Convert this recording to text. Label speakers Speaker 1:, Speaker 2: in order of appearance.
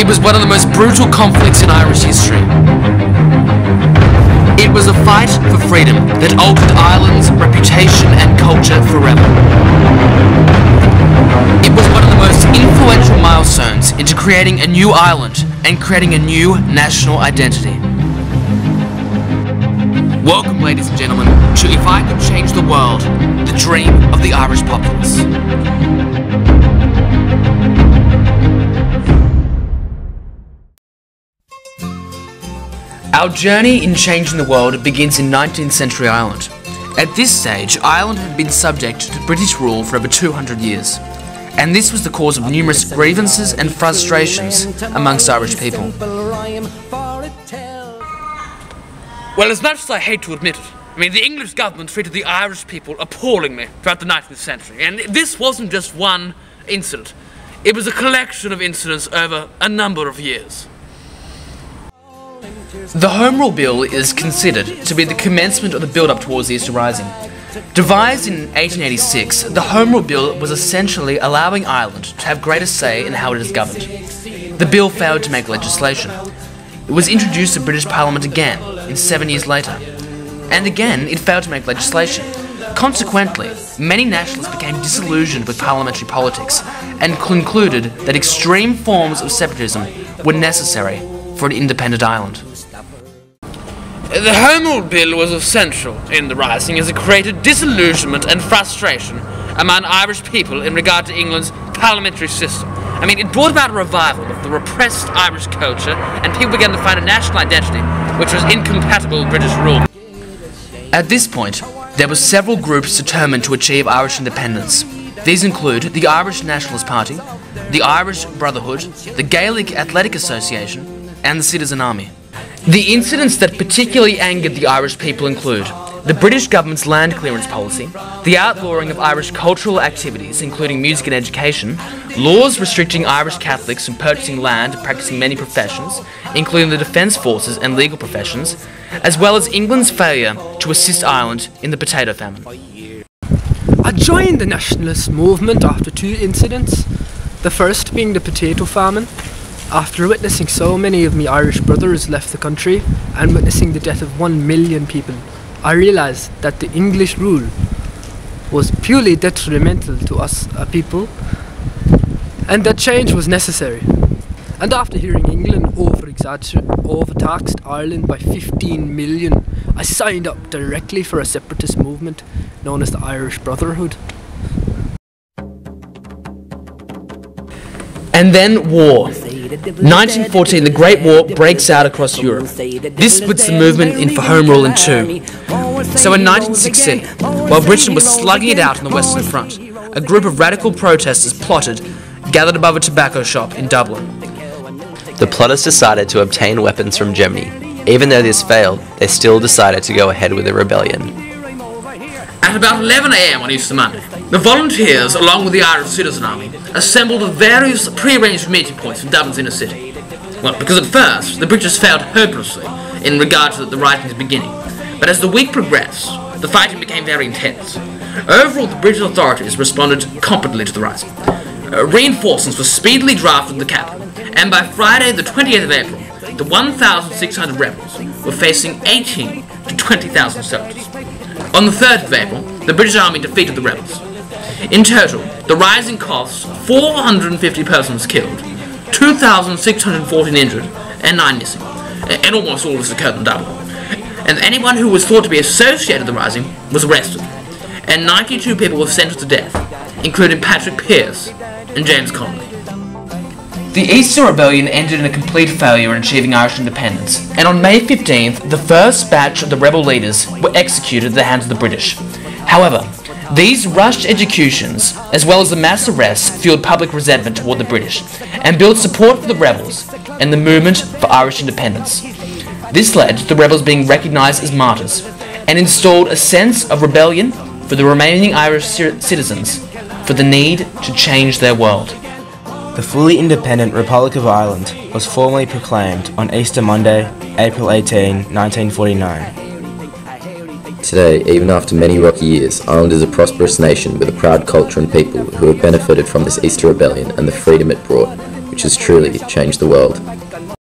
Speaker 1: was one of the most brutal conflicts in Irish history. It was a fight for freedom that altered Ireland's reputation and culture forever. It was one of the most influential milestones into creating a new Ireland and creating a new national identity. Welcome, ladies and gentlemen, to If I Could Change the World, the dream of the Irish populace. Our journey in changing the world begins in 19th century Ireland. At this stage, Ireland had been subject to British rule for over 200 years, and this was the cause of numerous grievances and frustrations amongst Irish people. Well, as much as I hate to admit it, the English government treated the Irish people appallingly throughout the 19th century, and this wasn't just one incident. It was a collection of incidents over a number of years. The Home Rule Bill is considered to be the commencement of the build-up towards the Easter Rising. Devised in 1886, the Home Rule Bill was essentially allowing Ireland to have greater say in how it is governed. The bill failed to make legislation. It was introduced to British Parliament again, 7 years later, and again it failed to make legislation. Consequently, many nationalists became disillusioned with parliamentary politics and concluded that extreme forms of separatism were necessary for an independent Ireland. The Home Rule Bill was essential in the Rising as it created disillusionment and frustration among Irish people in regard to England's parliamentary system. It brought about a revival of the repressed Irish culture, and people began to find a national identity which was incompatible with British rule. At this point, there were several groups determined to achieve Irish independence. These include the Irish Nationalist Party, the Irish Brotherhood, the Gaelic Athletic Association, and the Citizen Army. The incidents that particularly angered the Irish people include the British government's land clearance policy, the outlawing of Irish cultural activities, including music and education, laws restricting Irish Catholics from purchasing land and practicing many professions, including the defence forces and legal professions, as well as England's failure to assist Ireland in the potato famine.
Speaker 2: I joined the nationalist movement after two incidents, the first being the potato famine. After witnessing so many of my Irish brothers left the country and witnessing the death of 1 million people, I realised that the English rule was purely detrimental to us people and that change was necessary. And after hearing England overtaxed Ireland by 15 million, I signed up directly for a separatist movement known as the Irish Brotherhood.
Speaker 1: And then war. 1914, the Great War breaks out across Europe. This splits the movement in for Home Rule in two. So in 1916, while Britain was slugging it out on the Western Front, a group of radical protesters gathered above a tobacco shop in Dublin.
Speaker 3: The plotters decided to obtain weapons from Germany. Even though this failed, they still decided to go ahead with the rebellion.
Speaker 1: At about 11 AM on Easter Monday, the volunteers, along with the Irish Citizen Army, assembled at various pre-arranged meeting points in Dublin's inner city. Well, because at first, the British failed hopelessly in regard to the Rising's beginning, but as the week progressed, the fighting became very intense. Overall, the British authorities responded competently to the Rising. Reinforcements were speedily drafted in the capital, and by Friday, the 28th of April, the 1,600 rebels were facing 18 to 20,000 soldiers. On the 3rd of April, the British Army defeated the rebels. In total, the Rising cost 450 persons killed, 2,614 injured, and 9 missing. And almost all this occurred in Dublin. And anyone who was thought to be associated with the Rising was arrested. And 92 people were sentenced to death, including Patrick Pearse and James Connolly. The Easter Rebellion ended in a complete failure in achieving Irish independence, and on May 15th, the first batch of the rebel leaders were executed at the hands of the British. However, these rushed executions, as well as the mass arrests, fueled public resentment toward the British, and built support for the rebels and the movement for Irish independence. This led to the rebels being recognised as martyrs, and installed a sense of rebellion for the remaining Irish citizens for the need to change their world.
Speaker 4: The fully independent Republic of Ireland was formally proclaimed on Easter Monday, April 18, 1949.
Speaker 5: Today, even after many rocky years, Ireland is a prosperous nation with a proud culture and people who have benefited from this Easter Rebellion and the freedom it brought. which has truly changed the world.